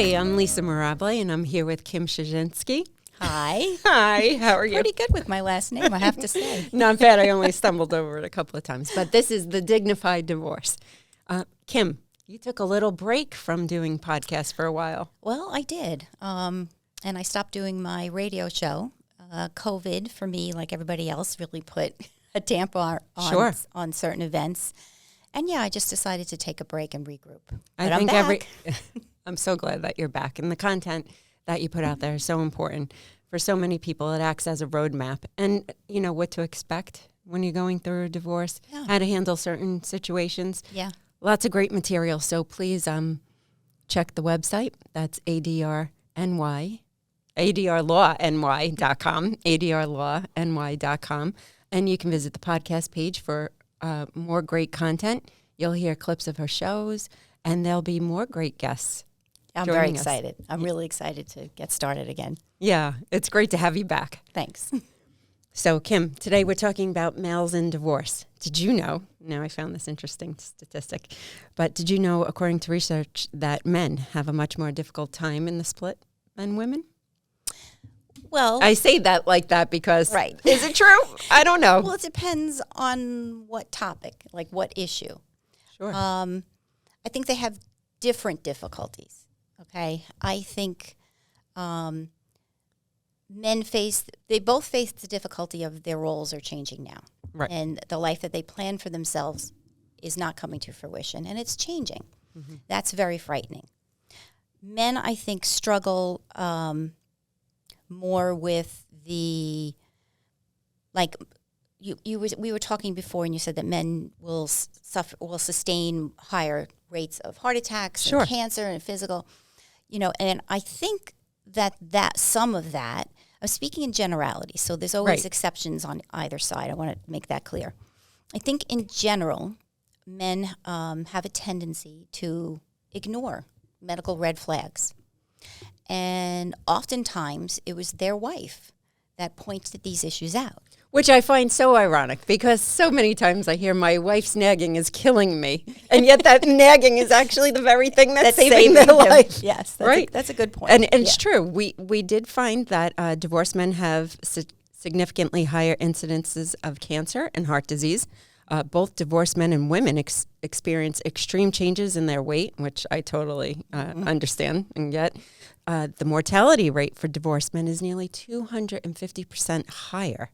Hi, I'm Lisa Mirabile, and I'm here with Kim Ciesinski. Hi. Hi, how are you? Pretty good with my last name, I have to say. Not bad. I only stumbled over it a couple of times. But this is the Dignified Divorce. Kim, you took a little break from doing podcasts for a while. Well, I did. And I stopped doing my radio show. COVID, for me, like everybody else, really put a damp on certain events. And yeah, I just decided to take a break and regroup. But I'm back. I'm so glad that you're back. And the content that you put out there is so important for so many people. It acts as a roadmap. And you know what to expect when you're going through a divorce, how to handle certain situations. Yeah. Lots of great material. So please check the website. That's adrlawny.com, adrlawny.com. And you can visit the podcast page for more great content. You'll hear clips of her shows, and there'll be more great guests. I'm very excited. I'm really excited to get started again. Yeah, it's great to have you back. Thanks. So, Kim, today we're talking about males in divorce. Did you know, now I found this interesting statistic, but did you know, according to research, that men have a much more difficult time in the split than women? Well, I say that like that because, right. Is it true? I don't know. Well, it depends on what topic, like what issue. Sure. I think they have different difficulties, okay? I think men both face the difficulty of their roles are changing now. Right. And the life that they plan for themselves is not coming to fruition, and it's changing. Mm-hmm. That's very frightening. Men, I think, struggle more with the, like, we were talking before, and you said that men will sustain higher rates of heart attacks, sure, and cancer, and physical, and I think that some of that, I'm speaking in generality, so there's always exceptions on either side. I want to make that clear. I think in general, men have a tendency to ignore medical red flags. And oftentimes, it was their wife that pointed these issues out. Which I find so ironic, because so many times I hear my wife's nagging is killing me. And yet that nagging is actually the very thing that's saving their life. Yes, that's a good point. And it's true. We did find that divorced men have significantly higher incidences of cancer and heart disease. Both divorced men and women experience extreme changes in their weight, which I totally understand. And yet the mortality rate for divorced men is nearly 250% higher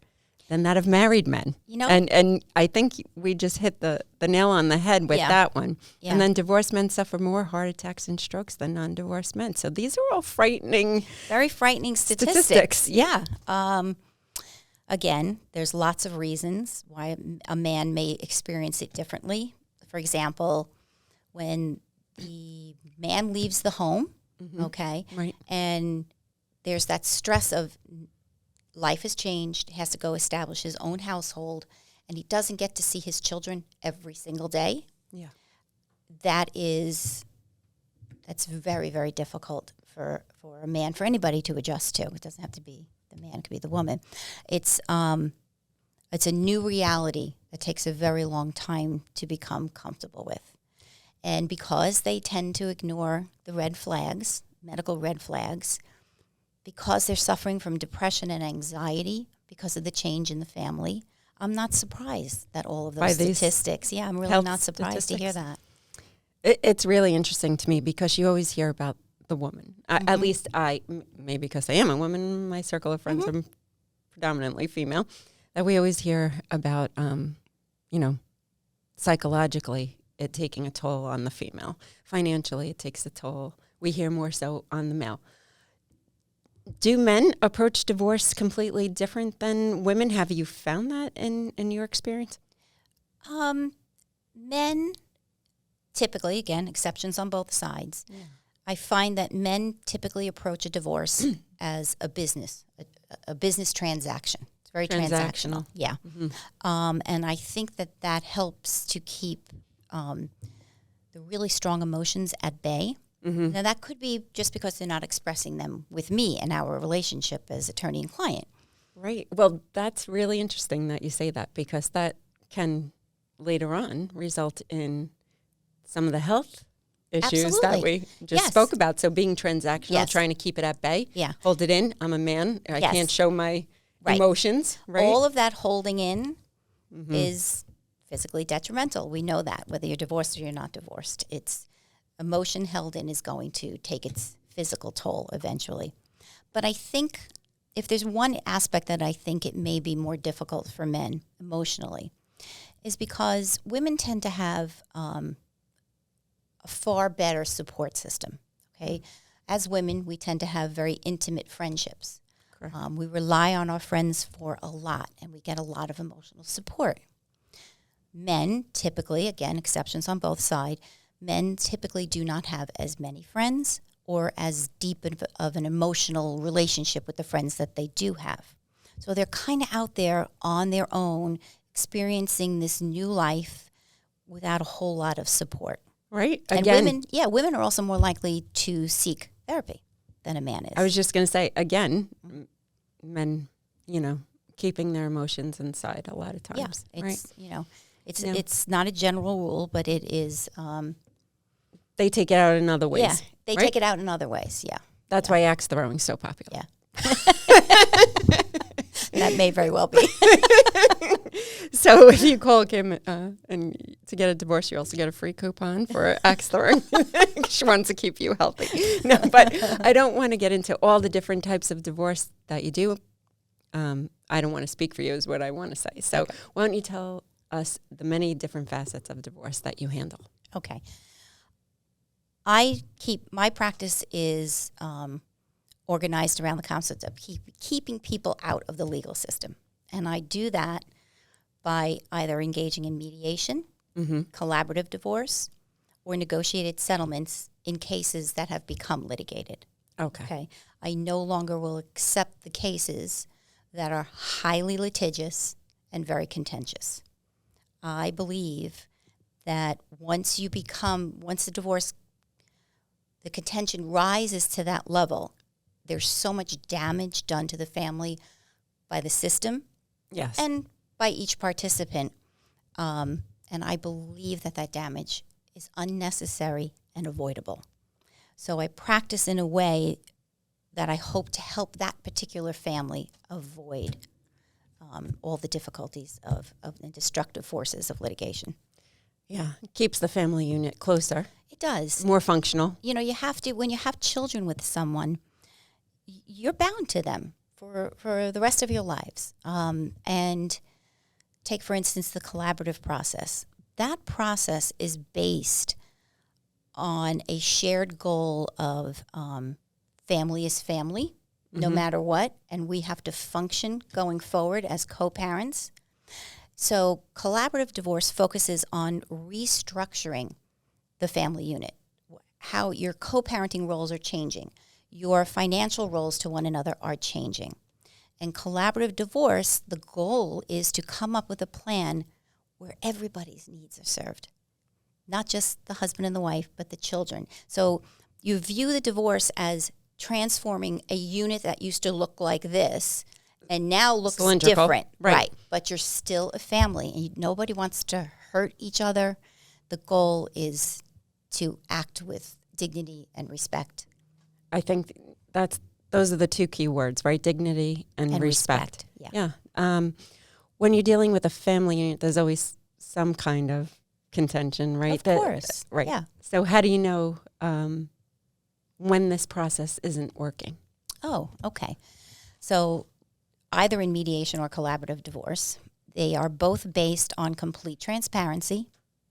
than that of married men. And I think we just hit the nail on the head with that one. Yeah. And then divorced men suffer more heart attacks and strokes than non-divorced men. So these are all frightening. Very frightening statistics. Yeah. Again, there's lots of reasons why a man may experience it differently. For example, when the man leaves the home, right, and there's that stress of life has changed, he has to go establish his own household, and he doesn't get to see his children every single day. Yeah. That's very, very difficult for a man, for anybody to adjust to. It doesn't have to be the man, it could be the woman. It's a new reality that takes a very long time to become comfortable with. And because they tend to ignore the red flags, medical red flags, because they're suffering from depression and anxiety because of the change in the family, I'm not surprised that all of those statistics. Yeah, I'm really not surprised to hear that. It's really interesting to me because you always hear about the woman. At least maybe because I am a woman, my circle of friends are predominantly female, that we always hear about, psychologically it taking a toll on the female. Financially, it takes a toll. We hear more so on the male. Do men approach divorce completely different than women? Have you found that in your experience? Men typically, again, exceptions on both sides. Yeah. I find that men typically approach a divorce as a business transaction. It's very transactional. Yeah. Mm-hmm. And I think that helps to keep the really strong emotions at bay. Mm-hmm. Now, that could be just because they're not expressing them with me in our relationship as attorney and client. Right. Well, that's really interesting that you say that, because that can later on result in some of the health issues that we just spoke about. So being transactional, trying to keep it at bay, hold it in. I'm a man. I can't show my emotions, right? All of that holding in is physically detrimental. We know that, whether you're divorced or you're not divorced. It's emotion held in is going to take its physical toll eventually. But I think if there's one aspect that I think it may be more difficult for men emotionally, is because women tend to have a far better support system, okay? As women, we tend to have very intimate friendships. We rely on our friends for a lot, and we get a lot of emotional support. Men typically, again, exceptions on both sides, men typically do not have as many friends or as deep of an emotional relationship with the friends that they do have. So they're kind of out there on their own, experiencing this new life without a whole lot of support. Right. And women are also more likely to seek therapy than a man is. I was just going to say, again, men, keeping their emotions inside a lot of times. It's not a general rule, but it is. They take it out in other ways. Yeah, they take it out in other ways. Yeah, that's why axe throwing is so popular. Yeah, that may very well be. So if you call Kim and to get a divorce, you also get a free coupon for axe throwing. She wants to keep you healthy. No, but I don't want to get into all the different types of divorce that you do. I don't want to speak for you is what I want to say. So why don't you tell us the many different facets of divorce that you handle? Okay. My practice is organized around the concept of keeping people out of the legal system. And I do that by either engaging in mediation, collaborative divorce, or negotiated settlements in cases that have become litigated. Okay. I no longer will accept the cases that are highly litigious and very contentious. I believe that once the contention rises to that level, there's so much damage done to the family by the system and by each participant. And I believe that damage is unnecessary and avoidable. So I practice in a way that I hope to help that particular family avoid all the difficulties of the destructive forces of litigation. Yeah, it keeps the family unit closer. It does. More functional. You have to, when you have children with someone, you're bound to them for the rest of your lives. And take, for instance, the collaborative process. That process is based on a shared goal of family is family, no matter what, and we have to function going forward as co-parents. So collaborative divorce focuses on restructuring the family unit, how your co-parenting roles are changing, your financial roles to one another are changing. And collaborative divorce, the goal is to come up with a plan where everybody's needs are served, not just the husband and the wife, but the children. So you view the divorce as transforming a unit that used to look like this and now looks different. Right. But you're still a family, and nobody wants to hurt each other. The goal is to act with dignity and respect. I think those are the two key words, right? Dignity and respect. Yeah. When you're dealing with a family unit, there's always some kind of contention, right? Of course. Right. Yeah. So how do you know when this process isn't working? Oh, okay. So either in mediation or collaborative divorce, they are both based on complete transparency.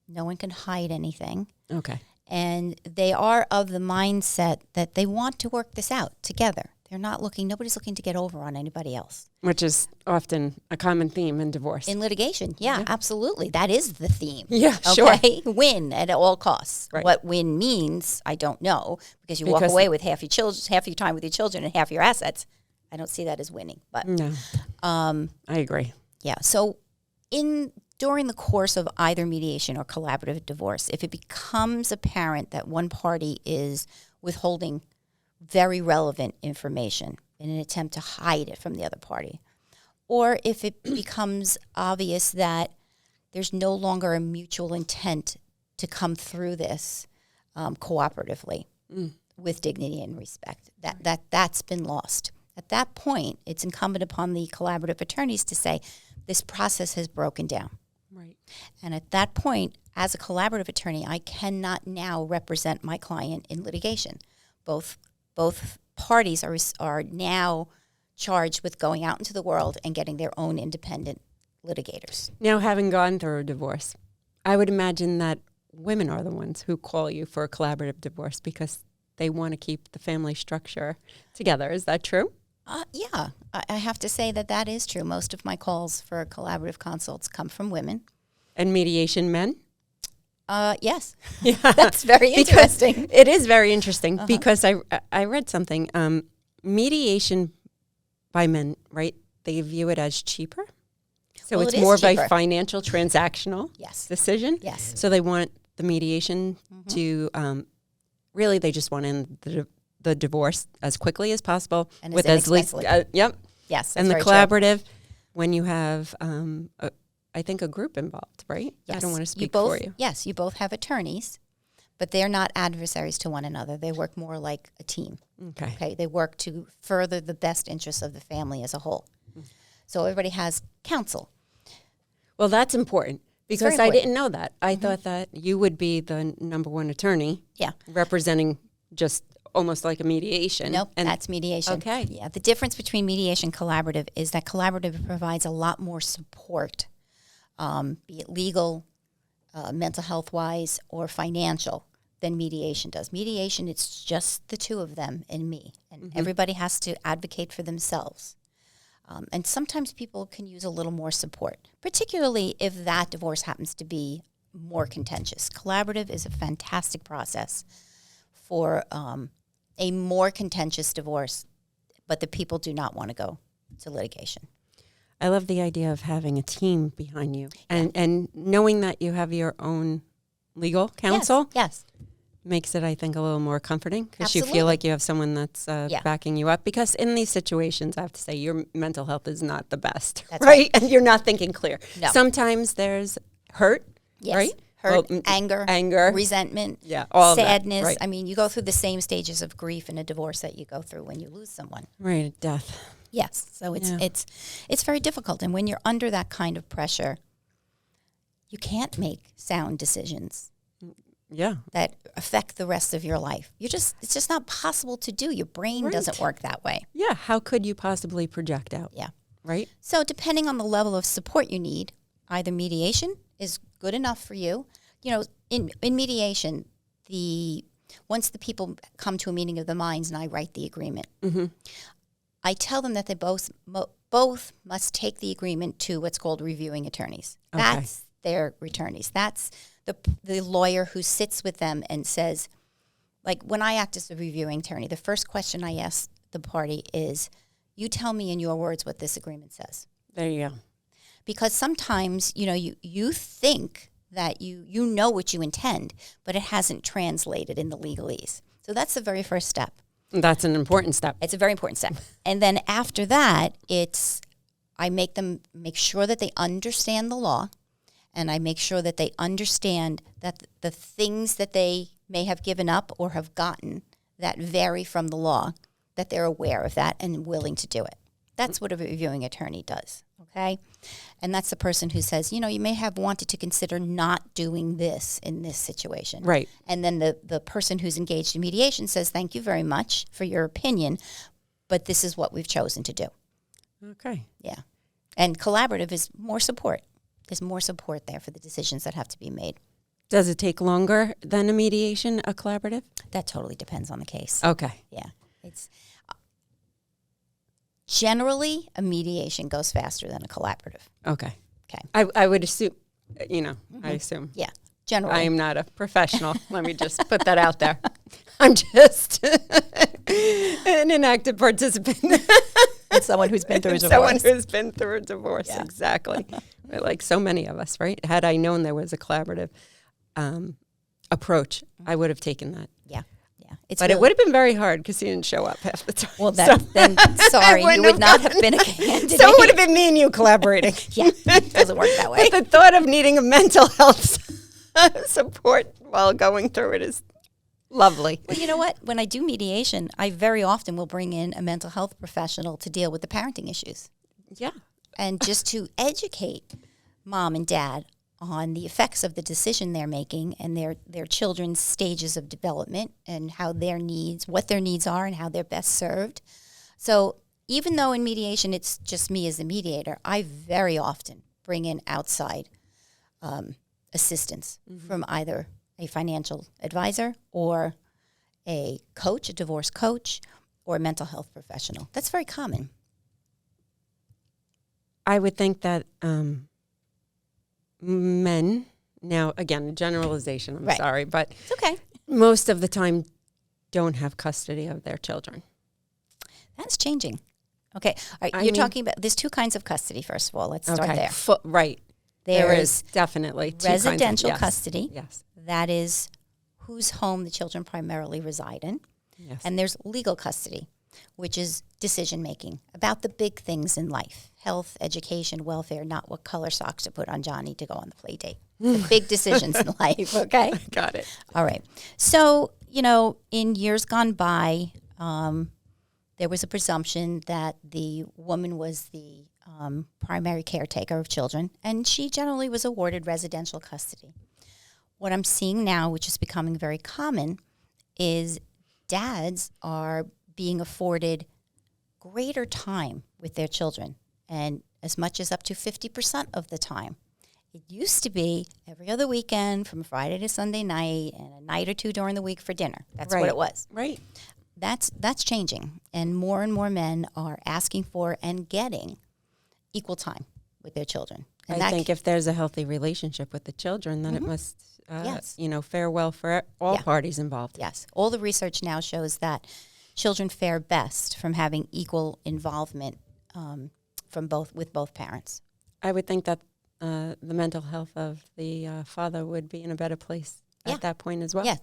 No one can hide anything. Okay. And they are of the mindset that they want to work this out together. Nobody's looking to get over on anybody else. Which is often a common theme in divorce. In litigation, yeah, absolutely. That is the theme. Yeah, okay? Sure. Win at all costs. Right. What win means, I don't know, because you walk away with half your time with your children and half your assets. I don't see that as winning. But no, I agree. Yeah, so during the course of either mediation or collaborative divorce, if it becomes apparent that one party is withholding very relevant information in an attempt to hide it from the other party, or if it becomes obvious that there's no longer a mutual intent to come through this, cooperatively with dignity and respect. That's been lost. At that point, it's incumbent upon the collaborative attorneys to say, this process has broken down. Right. And at that point, as a collaborative attorney, I cannot now represent my client in litigation. Both parties are now charged with going out into the world and getting their own independent litigators. Now, having gone through a divorce, I would imagine that women are the ones who call you for a collaborative divorce because they want to keep the family structure together. Is that true? Yeah, I have to say that is true. Most of my calls for collaborative consults come from women. And mediation men? Yes. Yeah. That's very interesting. It is very interesting because I read something. Mediation by men, right? They view it as cheaper. So Well, it's it is more of a cheaper. financial transactional Yes. decision. Yes. So they want the mediation to, really they just want in the divorce as quickly as possible. And with as as least, inexpensively. yep. Yes. And the very true. collaborative, when you have, I think, a group involved, right? Yes. I don't want to speak both, for you. Yes, you both have attorneys, but they're not adversaries to one another. They work more like a team. Okay. Okay, they work to further the best interests of the family as a whole. So everybody has counsel. Well, that's important because very I important. didn't know that. I thought that you would be the number one attorney Yeah. representing just almost like a mediation. Nope, And that's mediation. Okay. Yeah, the difference between mediation and collaborative is that collaborative provides a lot more support, be it legal, mental health-wise, or financial, than mediation does. Mediation, it's just the two of them and me, and everybody has to advocate for themselves. And sometimes people can use a little more support, particularly if that divorce happens to be more contentious. Collaborative is a fantastic process for a more contentious divorce, but the people do not want to go to litigation. I love the idea of having a team behind you and knowing that you have your own legal counsel Yes. makes it, I think, a little more comforting because you Absolutely. feel like you have someone that's backing you up. Because in these situations, I have to say, your mental health is not the best, That's right? And you're not thinking clear. No. Sometimes there's hurt, Yes. right? Hurt, Well, anger, resentment, all of that, sadness. right. I mean, you go through the same stages of grief in a divorce that you go through when you lose someone. Right, death. Yes. So it's very difficult. And when you're under that kind of pressure, you can't make sound decisions Yeah. that affect the rest of your life. It's just not possible to do. Your brain doesn't work that way. Yeah. How could you possibly project out? Yeah. Right? So depending on the level of support you need, either mediation is good enough for you. You know, in mediation, once the people come to a meeting of the minds and I write the agreement, I tell them that they both must take the agreement to what's called reviewing attorneys. Okay. That's their attorneys. That's the lawyer who sits with them and says, like when I act as a reviewing attorney, the first question I ask the party is, you tell me in your words what this agreement says. There you go. Because sometimes, you know, you think that you know what you intend, but it hasn't translated in the legalese. So that's the very first step. That's an important step. It's a very important step. And then after that, I make them make sure that they understand the law, and I make sure that they understand that the things that they may have given up or have gotten that vary from the law, that they're aware of that and willing to do it. That's what a reviewing attorney does, okay? And that's the person who says, you know, you may have wanted to consider not doing this in this situation. Right. And then the person who's engaged in mediation says, thank you very much for your opinion, but this is what we've chosen to do. Okay. Yeah. And collaborative is more support. There's more support there for the decisions that have to be made. Does it take longer than a mediation, a collaborative? That totally depends on the case. Okay. Yeah. It's generally a mediation goes faster than a collaborative. Okay. Okay. I would assume, I assume. Yeah. Generally. I am not a professional. Let me just put that out there. I'm just an inactive participant. It's someone who's been through a divorce. Someone who's been through a divorce, Yeah. exactly. Like so many of us, right? Had I known there was a collaborative approach, I would have taken that. Yeah. Yeah. But it would have been very hard because he didn't show up half the time. Well, then sorry, you would not have been a candidate. So it would have been me and you collaborating. Yeah, it doesn't work that way. But the thought of needing a mental health support while going through it is Lovely. Well, you know what? When I do mediation, I very often will bring in a mental health professional to deal with the parenting issues. Yeah. And just to educate mom and dad on the effects of the decision they're making and their children's stages of development and how what their needs are and how they're best served. So even though in mediation it's just me as the mediator, I very often bring in outside assistance from either a financial advisor or a coach, a divorce coach, or a mental health professional. That's very common. I would think that men, now again, generalization, I'm sorry, but It's okay. most of the time don't have custody of their children. That's changing. Okay. All right. You're talking about, there's two kinds of custody, first of all. Let's start there. Right. There is definitely two residential kinds of, custody. Yes. That is whose home the children primarily reside in. Yes. And there's legal custody, which is decision-making about the big things in life, health, education, welfare, not what color socks to put on Johnny to go on the play date. The big decisions in life, okay? Got it. All right. So, in years gone by, there was a presumption that the woman was the primary caretaker of children, and she generally was awarded residential custody. What I'm seeing now, which is becoming very common, is dads are being afforded greater time with their children, and as much as up to 50% of the time. It used to be every other weekend from Friday to Sunday night and a night or two during the week for dinner. That's what it was. Right. That's changing, and more men are asking for and getting equal time with their children. And I think if there's a healthy relationship with the children, then it must, Yes. fare well for all parties involved. Yes. All the research now shows that children fare best from having equal involvement with both parents. I would think that the mental health of the father would be in a better place at that point as well. Yeah.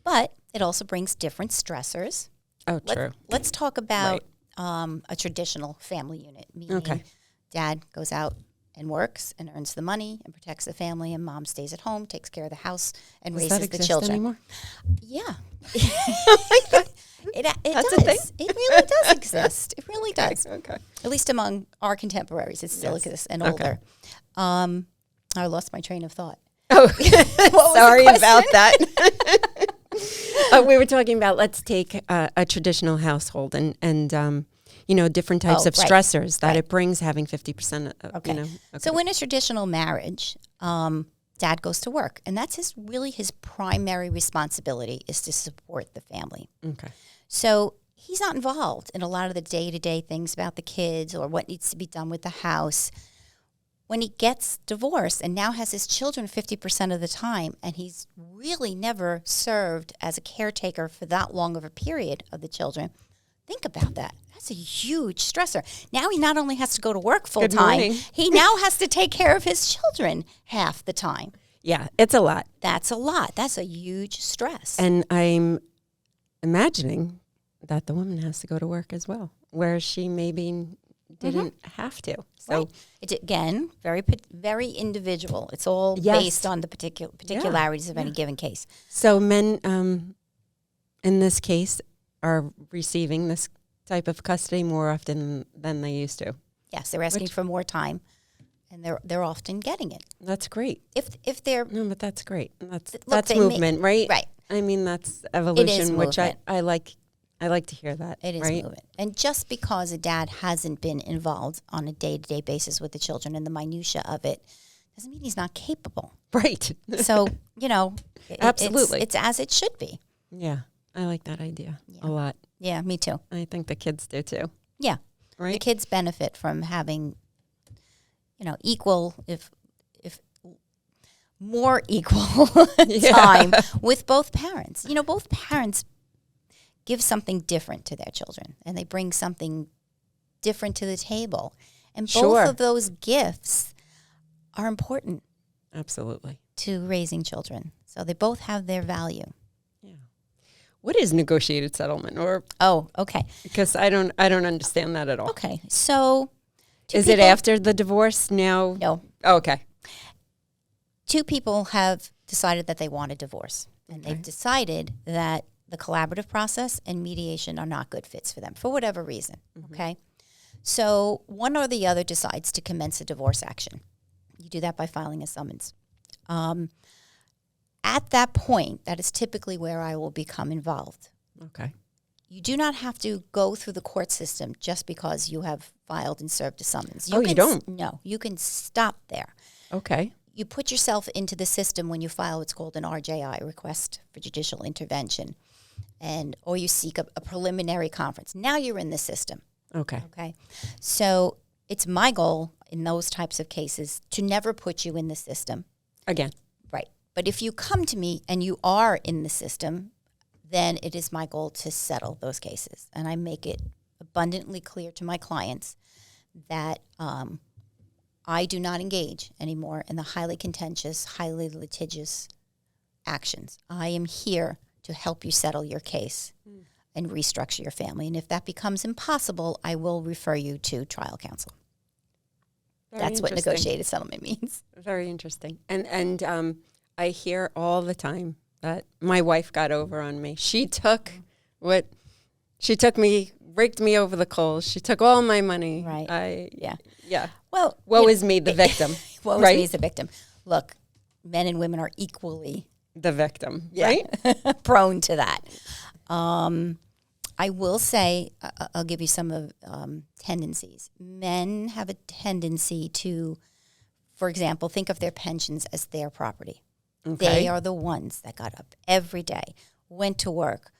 But it also brings different stressors. Oh, true. Let's talk about a traditional family unit, meaning dad goes out and works and earns the money and protects the family, and mom stays at home, takes care of the house, and Does raises that the exist children. Anymore? Yeah. It That's does. a thing? It really does exist. It really does. Okay. At least among our contemporaries, it still exists and older. I lost my train of thought. Oh, was sorry the about that. We were talking about let's take a traditional household and different types of stressors that it brings having 50%. Okay. So in a traditional marriage, dad goes to work, and that's his primary responsibility is to support the family. Okay. So he's not involved in a lot of the day-to-day things about the kids or what needs to be done with the house. When he gets divorced and now has his children 50% of the time, and he's really never served as a caretaker for that long of a period of the children, think about that. That's a huge stressor. Now he not only has to go to work full time, he now has to take care of his children half the time. Yeah, it's a lot. That's a lot. That's a huge stress. And I'm imagining that the woman has to go to work as well, where she maybe didn't have to. So It's, again, very individual. It's all based on the particularities of any given case. So men, in this case, are receiving this type of custody more often than they used to. Yes, they're asking for more time, and they're often getting it. That's great. If they're but that's great. That's movement, right? Right. I mean, that's evolution, which movement. I like. I like to hear that. It is movement. And just because a dad hasn't been involved on a day-to-day basis with the children and the minutia of it doesn't mean he's not capable. Right. So, Absolutely. it's as it should be. Yeah. I like that idea a lot. Yeah, me too. I think the kids do too. Yeah. Right. The kids benefit from having, equal, if more equal time with both parents. Both parents give something different to their children, and they bring something different to the table. And both of those gifts are important. Absolutely. To raising children. So they both have their value. Yeah. What is negotiated settlement? Okay. Because I don't understand that at all. Okay. So is it after the divorce now? No. Oh, okay. Two people have decided that they want a divorce. And they've decided that the collaborative process and mediation are not good fits for them for whatever reason, okay? So one or the other decides to commence a divorce action. You do that by filing a summons. At that point, that is typically where I will become involved. Okay. You do not have to go through the court system just because you have filed and served a summons. You don't? No, you can stop there. Okay. You put yourself into the system when you file what's called an RJI, request for judicial intervention, or you seek a preliminary conference. Now you're in the system. Okay. Okay. So it's my goal in those types of cases to never put you in the system. Again. Right. But if you come to me and you are in the system, then it is my goal to settle those cases. And I make it abundantly clear to my clients that I do not engage anymore in the highly contentious, highly litigious actions. I am here to help you settle your case and restructure your family. And if that becomes impossible, I will refer you to trial counsel. That's what negotiated settlement means. Very interesting. And I hear all the time that my wife got over on me. She took me, raked me over the coals. She took all my money. Right. Yeah. Well, woe is me, the victim. Woe is me as the victim. Look, men and women are equally the victim, right? Prone to that. I will say, I'll give you some of tendencies. Men have a tendency to, for example, think of their pensions as their property. Okay. They are the ones that got up every day, went to work,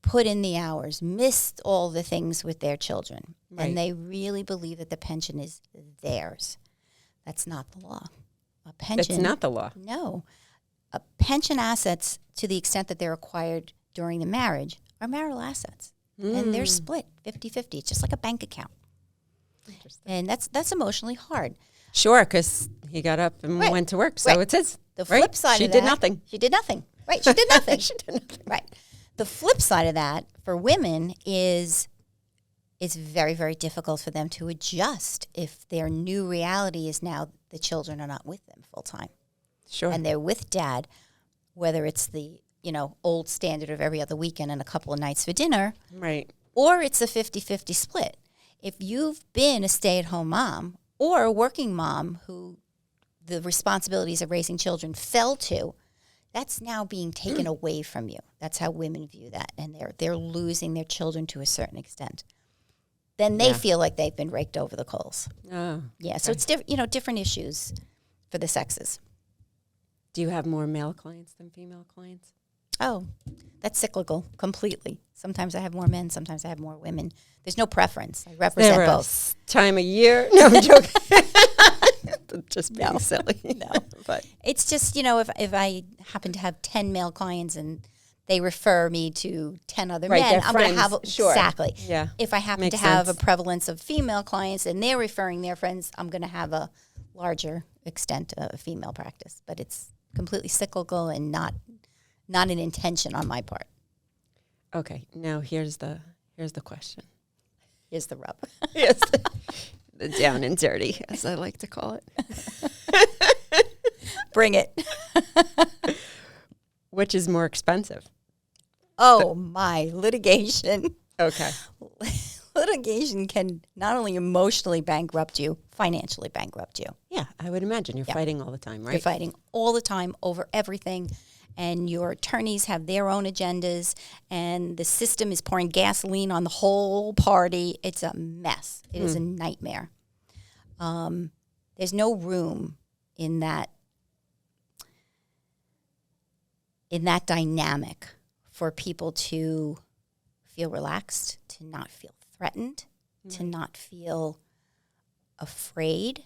put in the hours, missed all the things with their children. Right. And they really believe that the pension is theirs. That's not the law. A pension. That's not the law. No. Pension assets, to the extent that they're acquired during the marriage, are marital assets. And they're split 50-50. It's just like a bank account. Interesting. And that's emotionally hard. Sure, because he got up and went to work, so it's his. The flip side of that. She did nothing. She did nothing. Right, she did nothing. She did nothing. Right. The flip side of that for women is it's very, very difficult for them to adjust if their new reality is now the children are not with them full time. Sure. And they're with dad, whether it's the old standard of every other weekend and a couple of nights for dinner. Right. Or it's a 50-50 split. If you've been a stay-at-home mom or a working mom who the responsibilities of raising children fell to, that's now being taken away from you. That's how women view that. And they're losing their children to a certain extent. Then they feel like they've been raked over the coals. Oh. Yeah, so it's different issues for the sexes. Do you have more male clients than female clients? Oh, that's cyclical completely. Sometimes I have more men, sometimes I have more women. There's no preference. I represent both. Time of year? No, I'm joking. Just being silly. No. But it's just, if I happen to have 10 male clients and they refer me to 10 other men, I'm going to have exactly. Yeah. If I happen to have a prevalence of female clients and they're referring their friends, I'm going to have a larger extent of female practice. But it's completely cyclical and not an intention on my part. Okay, now here's the question. Here's the rub. Yes, the down and dirty, as I like to call it. Bring it. Which is more expensive? Oh, my, litigation. Okay. Litigation can not only emotionally bankrupt you, financially bankrupt you. Yeah, I would imagine. You're fighting all the time, right? You're fighting all the time over everything. And your attorneys have their own agendas, and the system is pouring gasoline on the whole party. It's a mess. It is a nightmare. There's no room in that dynamic for people to feel relaxed, to not feel threatened, to not feel afraid.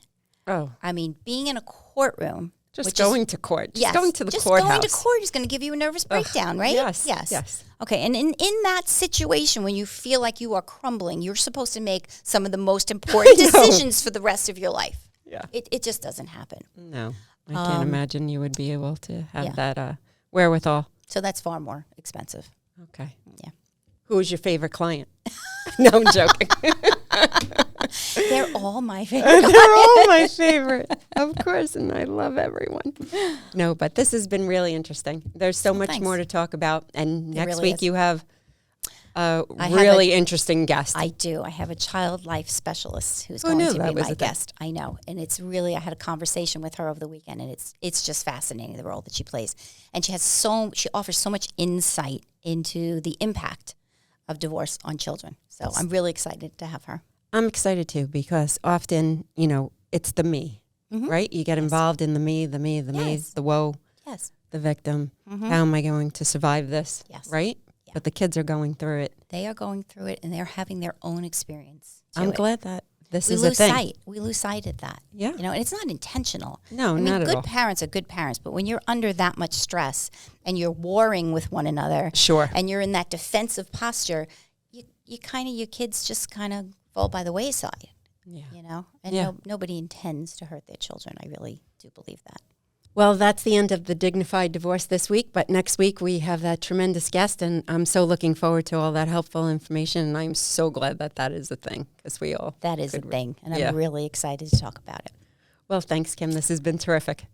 Oh. I mean, being in a courtroom. Just going to court. Just going to the courthouse. Just going to court is going to give you a nervous breakdown, right? Yes. Okay, and in that situation, when you feel like you are crumbling, you're supposed to make some of the most important decisions for the rest of your life. Yeah. It just doesn't happen. No. I can't imagine you would be able to have that wherewithal. So that's far more expensive. Okay. Yeah. Who was your favorite client? No, I'm joking. They're all my favorite. They're all my favorite, of course, and I love everyone. No, but this has been really interesting. There's so much thanks. more to talk about, and next really week is. you have a really interesting guest. I do. I have a child life specialist who's Who going knew to that be was my a thing? guest. I know, and it's really. I had a conversation with her over the weekend, and it's just fascinating the role that she plays, and she offers so much insight into the impact of divorce on children. So I'm really excited to have her. I'm excited too, because often, it's the me, right? You get involved in the me, Yes. the woe, Yes. the victim. How am I going to survive this? Yes. Right? Yeah. But the kids are going through it. They are going through it, and they're having their own experience. I'm glad that this We is a lose thing. sight. We lose sight of that. Yeah. And it's not intentional. No, I mean, not at good all. parents are good parents, but when you're under that much stress and you're warring with one another, Sure. and you're in that defensive posture, your kids just kind of fall by the wayside. Yeah. And Yeah. nobody intends to hurt their children. I really do believe that. Well, that's the end of the Dignified Divorce this week, but next week we have that tremendous guest, and I'm so looking forward to all that helpful information, and I'm so glad that is a thing, because we all That is a could thing, and yeah. I'm really excited to talk about it. Well, thanks, Kim. This has been terrific.